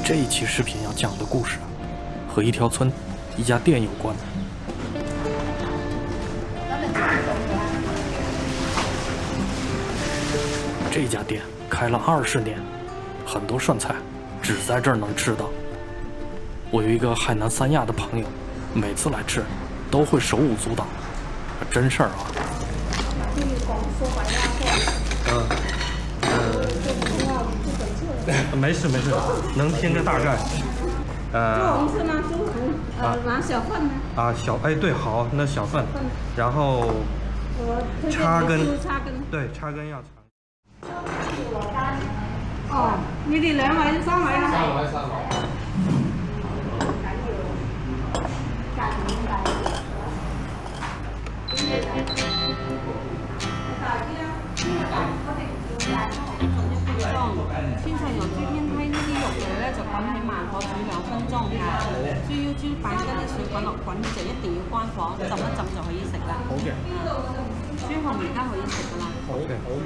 这一期视频要讲的故事和一条村、一家店有关。这家店开了20年，很多涮菜只在这儿能吃到。我有一个海南三亚的朋友，每次来吃都会手舞足蹈，真事儿啊。没事，能听个大概。猪红是吗？猪红，拿小份呢？对，好，那小份。然后插根，对，插根要长。哦，你哋2位定3位啊？3位。天上有豬天梯呢啲肉類咧，就滾起慢火煮2分鐘㗎。豬腰豬板跟啲水滾落滾就一定要關火，浸一浸就可以食啦。好嘅。豬紅而家可以食㗎啦。好嘅，好唔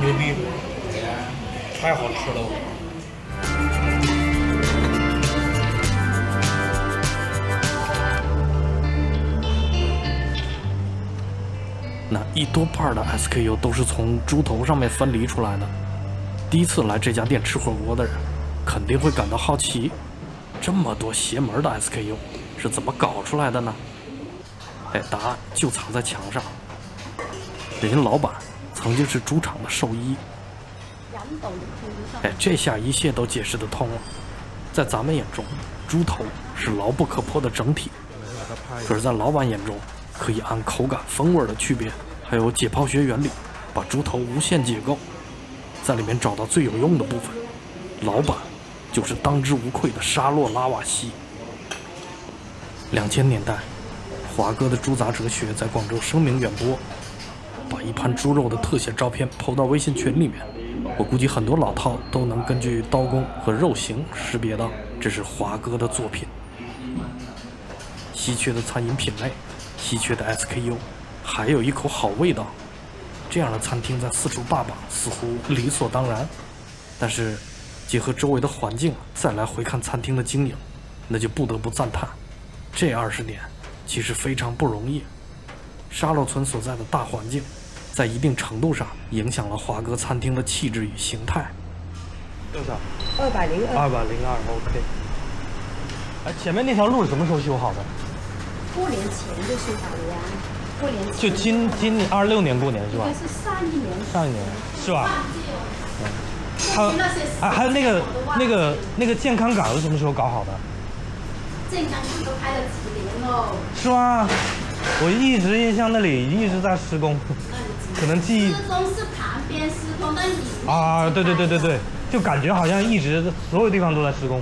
牛逼，太好吃了！那一多半的 SKU 都是从猪头上面分离出来的。第一次来这家店吃火锅的人，肯定会感到好奇，这么多邪门的 SKU 是怎么搞出来的呢？答案就藏在墙上。人家老板曾经是猪场的兽医，这下一切都解释得通了。在咱们眼中，猪头是牢不可破的整体，可是在老板眼中，可以按口感、风味的区别，还有解剖学原理，把猪头无限解构，在里面找到最有用的部分。老板就是当之无愧的沙洛拉瓦锡。2000年代，华哥的猪杂哲学在广州声名远播。把一盘猪肉的特写照片抛到微信群里面，我估计很多老饕都能根据刀工和肉形识别到这是华哥的作品。稀缺的餐饮品类，稀缺的 SKU， 还有一口好味道，这样的餐厅在四处霸榜似乎理所当然。但是结合周围的环境再来回看餐厅的经营，那就不得不赞叹，这20年其实非常不容易。沙洛村所在的大环境在一定程度上影响了华哥餐厅的气质与形态。多少202。202 OK。前面那条路是什么时候修好的？过年前就修好了呀，过年前就今年26年过年是吧？应该是上一年。上一年是吧？还有那个健康岗是什么时候搞好的？健康场都开了几年喽。是吗？我一直印象那里一直在施工，可能记忆。施工是旁边施工，但里面啊，对，就感觉好像一直所有地方都在施工。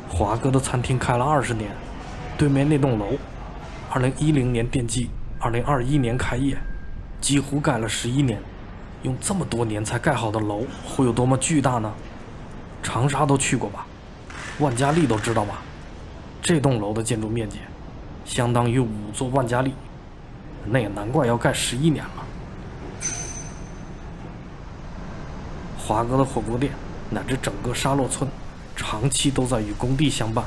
华哥的餐厅开了20年，对面那栋楼，2010年奠基，2021年开业，几乎盖了11年。用这么多年才盖好的楼，会有多么巨大呢？长沙都去过吧？万家丽都知道吧？这栋楼的建筑面积，相当于5座万家丽，那也难怪要盖11年了。华哥的火锅店乃至整个沙洛村，长期都在与工地相伴。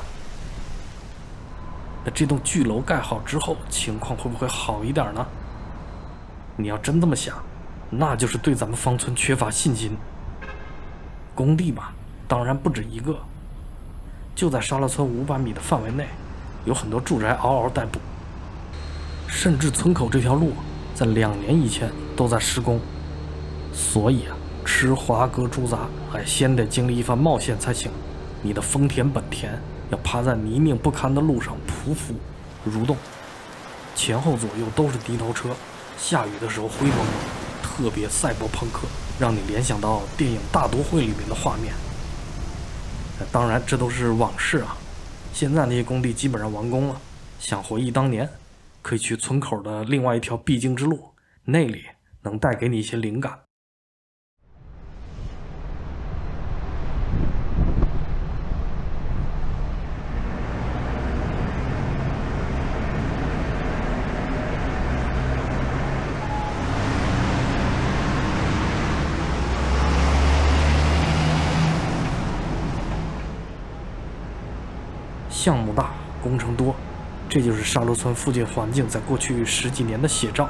那这栋巨楼盖好之后，情况会不会好一点呢？你要真这么想，那就是对咱们芳村缺乏信心。工地嘛，当然不止一个，就在沙洛村500米的范围内，有很多住宅嗷嗷待哺，甚至村口这条路在2年以前都在施工。所以啊，吃华哥猪杂还先得经历一番冒险才行。你的丰田本田要趴在泥泞不堪的路上匍匐蠕动，前后左右都是低头车，下雨的时候灰蒙蒙，特别赛博朋克，让你联想到电影《大都会》里面的画面。当然这都是往事啊，现在那些工地基本上完工了，想回忆当年，可以去村口的另外一条必经之路，那里能带给你一些灵感。项目大，工程多，这就是沙洛村附近环境在过去10几年的写照。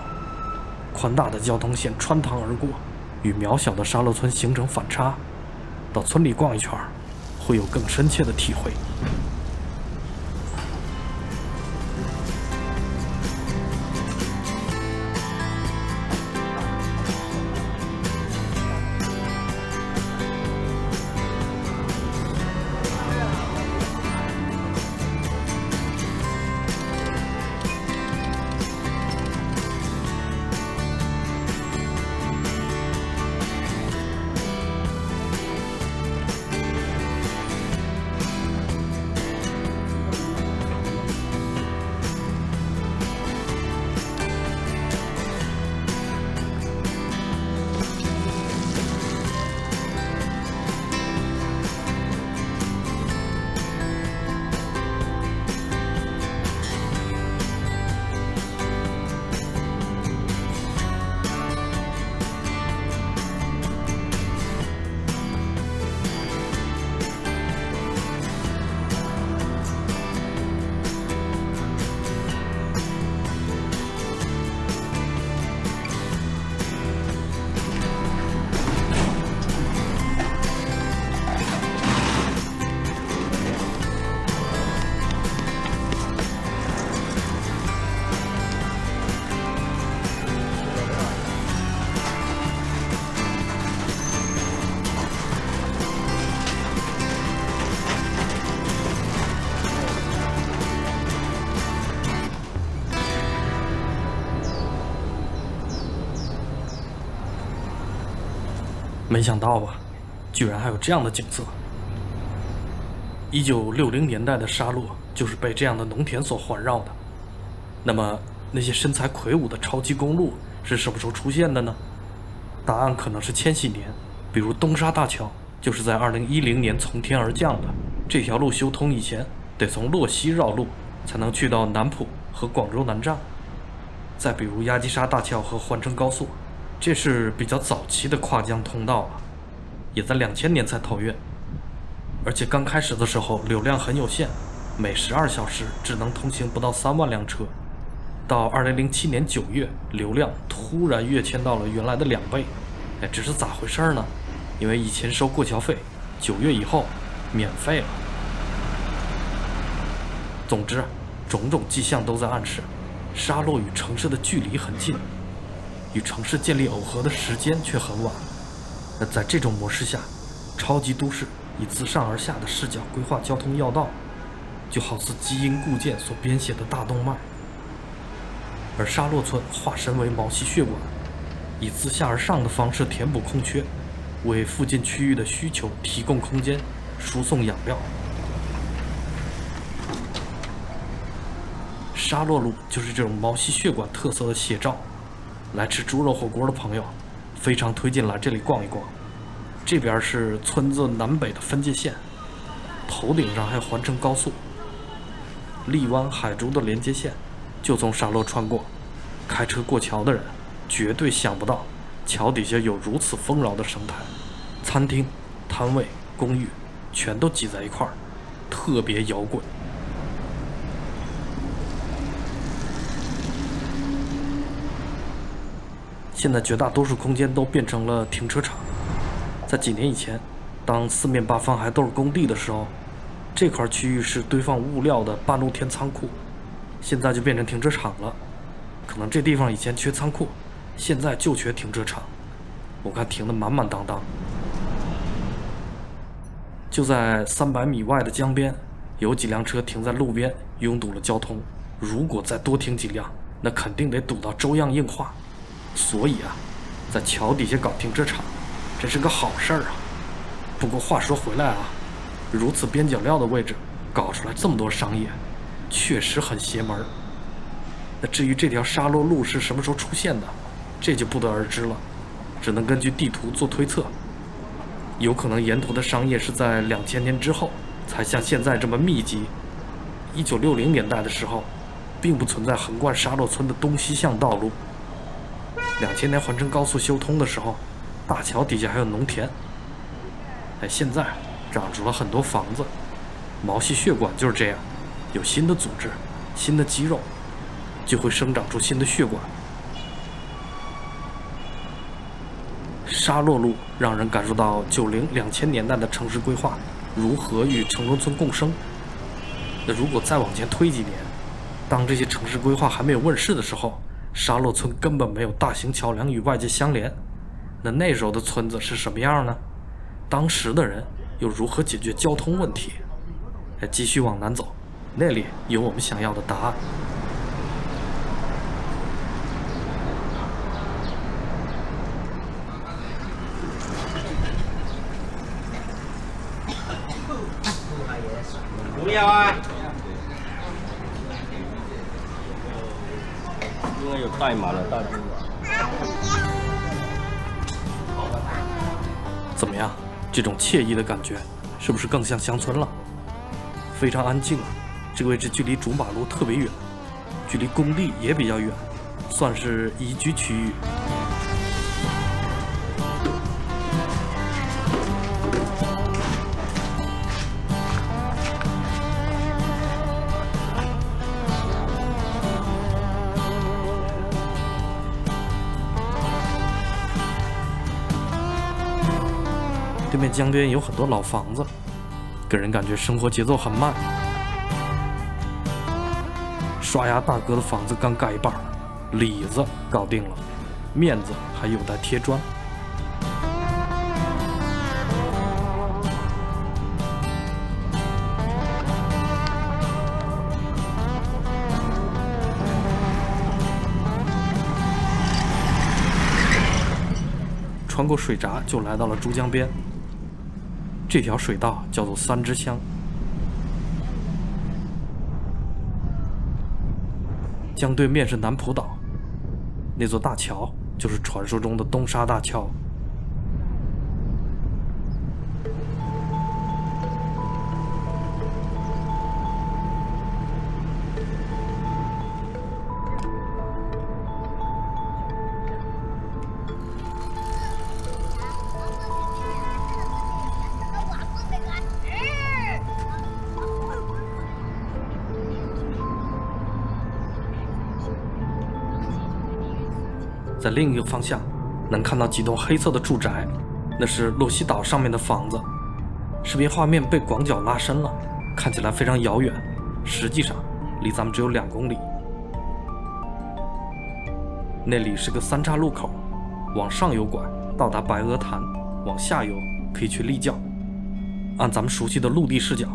宽大的交通线穿堂而过，与渺小的沙洛村形成反差。到村里逛一圈，会有更深切的体会。没想到吧，居然还有这样的景色。1960年代的沙洛就是被这样的农田所环绕的。那么那些身材魁梧的超级公路是什么时候出现的呢？答案可能是千禧年，比如东沙大桥就是在2010年从天而降的。这条路修通以前得从洛西绕路才能去到南浦和广州南站。再比如亚济沙大桥和环城高速，这是比较早期的跨江通道了，也在2000年才投运。而且刚开始的时候流量很有限，每12小时只能通行不到3万辆车。到2007年9月，流量突然跃迁到了原来的2倍。这是咋回事呢？因为以前收过桥费，9月以后免费了。总之，种种迹象都在暗示，沙洛与城市的距离很近，与城市建立耦合的时间却很晚。那在这种模式下，超级都市以自上而下的视角规划交通要道，就好似基因固件所编写的大动脉。而沙洛村化身为毛细血管，以自下而上的方式填补空缺，为附近区域的需求提供空间，输送养料。沙洛路就是这种毛细血管特色的写照。来吃猪肉火锅的朋友，非常推荐来这里逛一逛。这边是村子南北的分界线，头顶上还有环城高速，荔湾海珠的连接线就从沙洛穿过。开车过桥的人绝对想不到，桥底下有如此丰饶的生态，餐厅、摊位、公寓全都挤在一块儿，特别摇滚。现在绝大多数空间都变成了停车场。在几年以前，当四面八方还都是工地的时候，这块区域是堆放物料的半露天仓库，现在就变成停车场了。可能这地方以前缺仓库，现在就缺停车场。我看停得满满当当。就在300米外的江边，有几辆车停在路边，拥堵了交通。如果再多停几辆，那肯定得堵到周样硬化。所以啊，在桥底下搞停车场，这是个好事儿啊。不过话说回来啊，如此边角料的位置搞出来这么多商业，确实很邪门。那至于这条沙洛路是什么时候出现的，这就不得而知了，只能根据地图做推测。有可能沿途的商业是在2000年之后才像现在这么密集。1960年代的时候，并不存在横贯沙洛村的东西向道路。2000年环城高速修通的时候，大桥底下还有农田。现在长出了很多房子。毛细血管就是这样，有新的组织、新的肌肉，就会生长出新的血管。沙洛路让人感受到90、2000年代的城市规划如何与城中村共生。那如果再往前推几年，当这些城市规划还没有问世的时候，沙洛村根本没有大型桥梁与外界相连。那时候的村子是什么样呢？当时的人又如何解决交通问题？继续往南走，那里有我们想要的答案。不要啊！应该有带满了大猪。怎么样？这种惬意的感觉，是不是更像乡村了？非常安静啊！这个位置距离主马路特别远，距离工地也比较远，算是宜居区域。对面江边有很多老房子，给人感觉生活节奏很慢。刷牙大哥的房子刚盖一半，里子搞定了，面子还有待贴砖。穿过水闸就来到了珠江边。这条水道叫做三支乡。江对面是南浦岛，那座大桥就是传说中的东沙大桥。在另一个方向，能看到几栋黑色的住宅，那是洛西岛上面的房子。视频画面被广角拉伸了，看起来非常遥远，实际上离咱们只有2公里。那里是个3岔路口，往上游拐到达白鹅潭，往下游可以去立教。按咱们熟悉的陆地视角，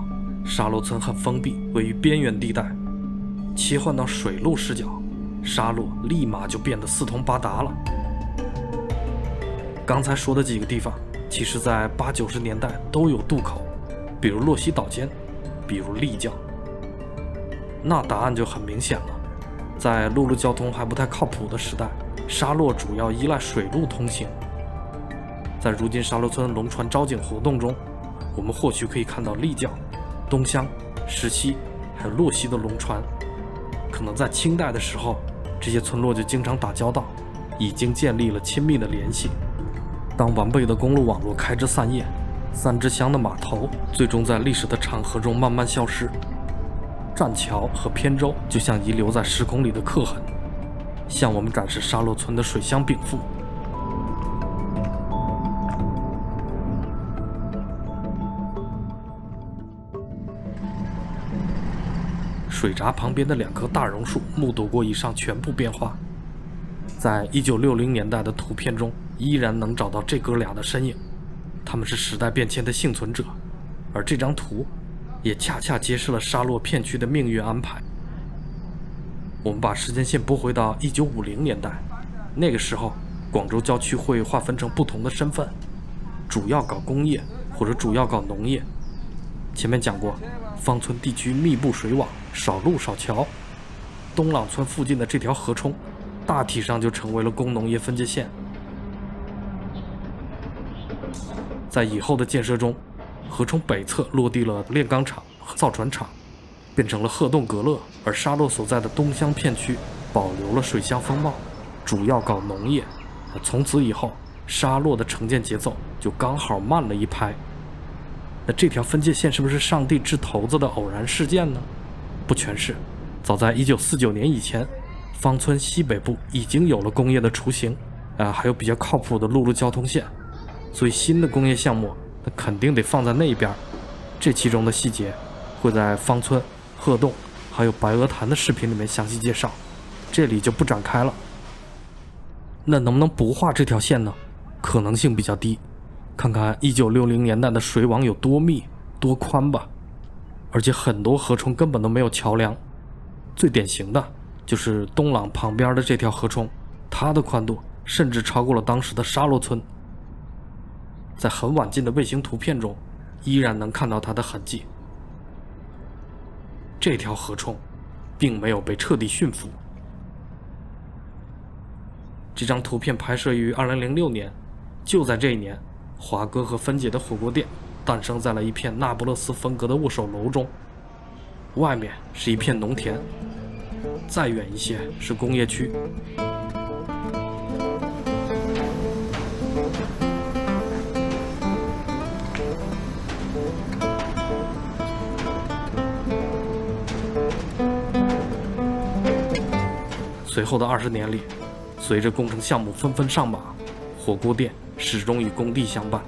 沙洛村很封闭，位于边缘地带。切换到水路视角，沙洛立马就变得四通八达了。刚才说的几个地方，其实在80、90年代都有渡口，比如洛西岛间，比如立教。那答案就很明显了，在陆路交通还不太靠谱的时代，沙洛主要依赖水路通行。在如今沙洛村龙船招景活动中，我们或许可以看到立教、东乡、石溪还有洛西的龙船。可能在清代的时候，这些村落就经常打交道，已经建立了亲密的联系。当完备的公路网络开枝散叶，3支乡的码头最终在历史的长河中慢慢消失，栈桥和扁舟就像遗留在时空里的刻痕，向我们展示沙洛村的水乡禀赋。水闸旁边的2棵大榕树目睹过以上全部变化，在1960年代的图片中依然能找到这哥俩的身影，他们是时代变迁的幸存者，而这张图也恰恰揭示了沙洛片区的命运安排。我们把时间线拨回到1950年代，那个时候广州郊区会划分成不同的身份，主要搞工业或者主要搞农业。前面讲过，芳村地区密布水网，少路少桥，东朗村附近的这条河冲大体上就成为了工农业分界线。在以后的建设中，河冲北侧落地了炼钢厂和造船厂，变成了鹤洞阁勒，而沙洛所在的东乡片区保留了水乡风貌，主要搞农业。从此以后，沙洛的城建节奏就刚好慢了一拍。那这条分界线是不是上帝掷骰子的偶然事件呢？不全是，早在1949年以前，芳村西北部已经有了工业的雏形，还有比较靠谱的陆路交通线，所以新的工业项目那肯定得放在那边。这其中的细节会在芳村、鹤洞还有白鹅潭的视频里面详细介绍，这里就不展开了。那能不能不画这条线呢？可能性比较低。看看1960年代的水网有多密多宽吧，而且很多河冲根本都没有桥梁。最典型的就是东朗旁边的这条河冲，它的宽度甚至超过了当时的沙洛村。在很晚近的卫星图片中依然能看到它的痕迹。这条河冲并没有被彻底驯服。这张图片拍摄于2006年，就在这一年，华哥和芬姐的火锅店诞生在了一片那不勒斯风格的握手楼中，外面是一片农田，再远一些是工业区。随后的20年里，随着工程项目纷纷上马，火锅店始终与工地相伴。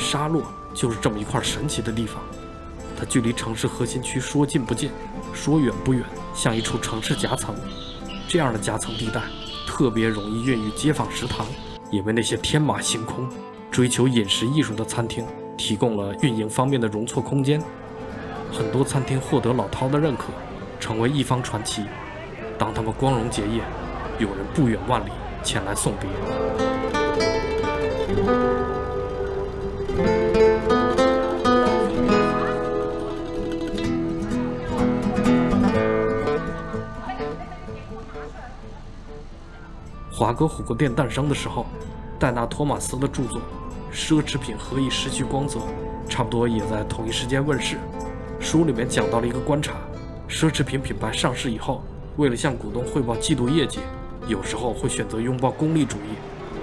沙洛就是这么一块神奇的地方，它距离城市核心区说近不近，说远不远，像一处城市夹层。这样的夹层地带特别容易孕育街坊食堂，也为那些天马行空、追求饮食艺术的餐厅提供了运营方面的容错空间。很多餐厅获得老饕的认可，成为一方传奇。当他们光荣结业，有人不远万里前来送别。华哥火锅店诞生的时候，戴纳托马斯的著作《奢侈品何以失去光泽》差不多也在同一时间问世。书里面讲到了一个观察：奢侈品品牌上市以后，为了向股东汇报季度业绩，有时候会选择拥抱功利主义，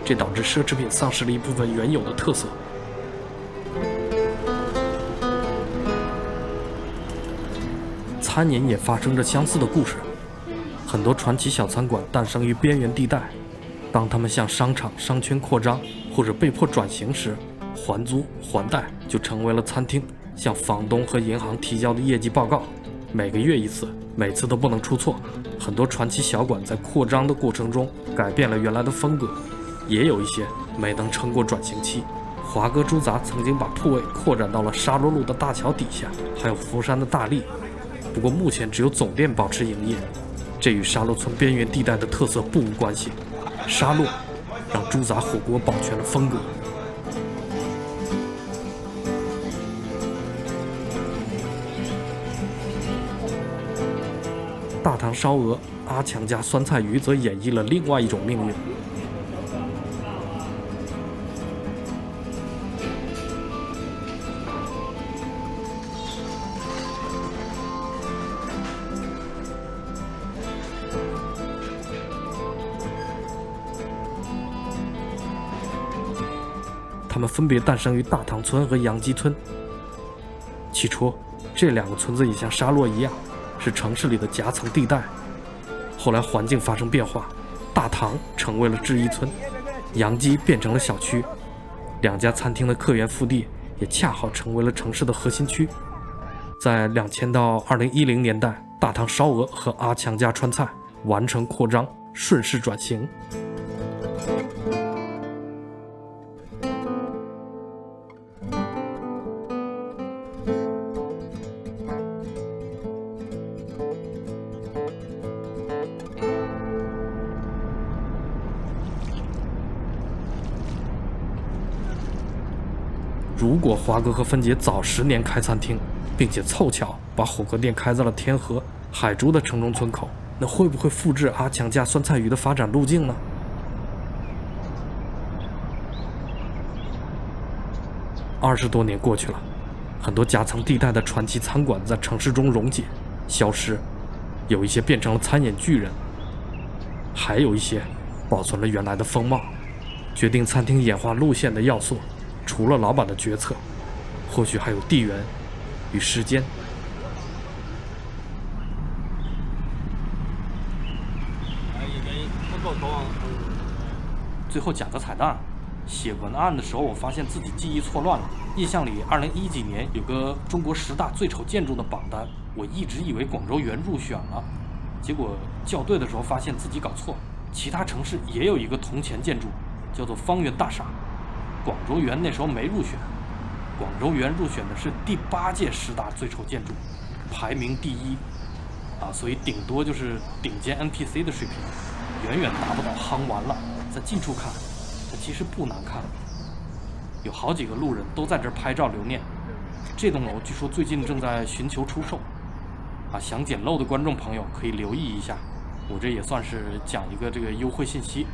这导致奢侈品丧失了一部分原有的特色。餐饮也发生着相似的故事，很多传奇小餐馆诞生于边缘地带，当他们向商场、商圈扩张或者被迫转型时，还租还贷就成为了餐厅向房东和银行提交的业绩报告，每个月一次，每次都不能出错。很多传奇小馆在扩张的过程中改变了原来的风格，也有一些没能撑过转型期。华哥猪杂曾经把铺位扩展到了沙螺路的大桥底下，还有佛山的大荔，不过目前只有总店保持营业，这与沙螺村边缘地带的特色不无关系。沙螺让猪杂火锅保全了风格。大唐烧鹅、阿强家酸菜鱼则演绎了另外一种命运。它们分别诞生于大塘村和杨集村。起初，这两个村子也像沙螺一样，是城市里的夹层地带。后来环境发生变化，大塘成为了制衣村，杨集变成了小区，两家餐厅的客源腹地也恰好成为了城市的核心区。在2000到2010年代，大塘烧鹅和阿强家川菜完成扩张，顺势转型。如果华哥和芬姐早10年开餐厅，并且凑巧把火锅店开在了天河、海珠的城中村口，那会不会复制阿强家酸菜鱼的发展路径呢？20多年过去了，很多夹层地带的传奇餐馆在城市中溶解、消失，有一些变成了餐饮巨人，还有一些保存了原来的风貌。决定餐厅演化路线的要素，除了老板的决策，或许还有地缘与时间。最后讲个彩蛋，写文案的时候我发现自己记忆错乱了，印象里2010几年有个中国10大最丑建筑的榜单，我一直以为广州园入选了，结果校对的时候发现自己搞错，其他城市也有一个铜钱建筑，叫做方圆大厦，广州园那时候没入选。广州园入选的是第8届10大最丑建筑，排名第1，所以顶多就是顶尖 NPC 的水平，远远达不到夯完了。在近处看，它其实不难看，有好几个路人都在这儿拍照留念。这栋楼据说最近正在寻求出售，想捡漏的观众朋友可以留意一下，我这也算是讲一个这个优惠信息。